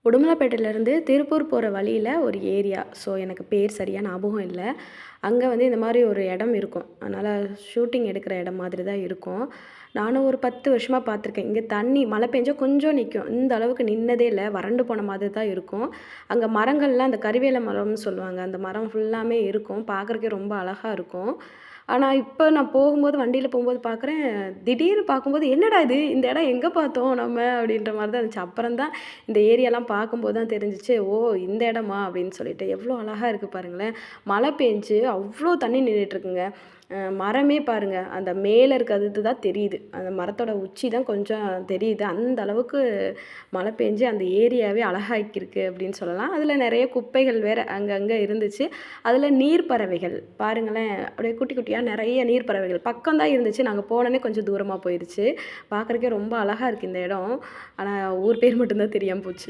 உடுமலைப்பேட்டையிலேருந்து திருப்பூர் போகிற வழியில் ஒரு ஏரியா. ஸோ எனக்கு பேர் சரியாக ஞாபகம் இல்லை. அங்கே வந்து இந்த மாதிரி ஒரு இடம் இருக்கும். அதனால் ஷூட்டிங் எடுக்கிற இடம் மாதிரி தான் இருக்கும். நானும் ஒரு 10 வருஷமாக பார்த்துருக்கேன். இங்கே தண்ணி மழை பெஞ்சா கொஞ்சம் நிற்கும். இந்த அளவுக்கு நின்னதே இல்லை. வறண்டு போன மாதிரி தான் இருக்கும். அங்கே மரங்கள்லாம் அந்த கறிவேல மரம்னு சொல்லுவாங்க. அந்த மரம் ஃபுல்லாமே இருக்கும். பார்க்குறக்கே ரொம்ப அழகா இருக்கும். ஆனால் இப்போ நான் போகும்போது வண்டியில் போகும்போது பார்க்குறேன், திடீர்னு பார்க்கும்போது என்னடா இது இந்த இடம் எங்கே பார்த்தோம் நம்ம அப்படின்ற மாதிரி தான் இருந்துச்சு. அப்புறம் தான் இந்த ஏரியாலாம் பார்க்கும்போது தான் தெரிஞ்சிச்சு, ஓ இந்த இடமா அப்படின்னு சொல்லிட்டு. எவ்வளோ அழகாக இருக்குது பாருங்களேன். மழை பெஞ்சு அவ்வளோ தண்ணி நின்றுட்டுருக்குங்க. மரமே பாருங்கள், அந்த மேலே இருக்கிறது தான் தெரியுது. அந்த மரத்தோட உச்சி தான் கொஞ்சம் தெரியுது. அந்த அளவுக்கு மழை பெஞ்சு அந்த ஏரியாவே அழகாக்கியிருக்கு அப்படின்னு சொல்லலாம். அதில் நிறைய குப்பைகள் வேறு அங்கங்கே இருந்துச்சு. அதில் நீர் பறவைகள் பாருங்களேன், அப்படியே குட்டி குட்டியாக நிறைய நீர் பறவைகள் பக்கம் தான் இருந்துச்சு. நாங்கள் போனோன்னே கொஞ்சம் தூரமாக போயிடுச்சு. பார்க்குறக்கே ரொம்ப அழகாக இருக்குது இந்த இடம். ஆனால் ஊர் பேர் மட்டும்தான் தெரியாமல் போச்சு.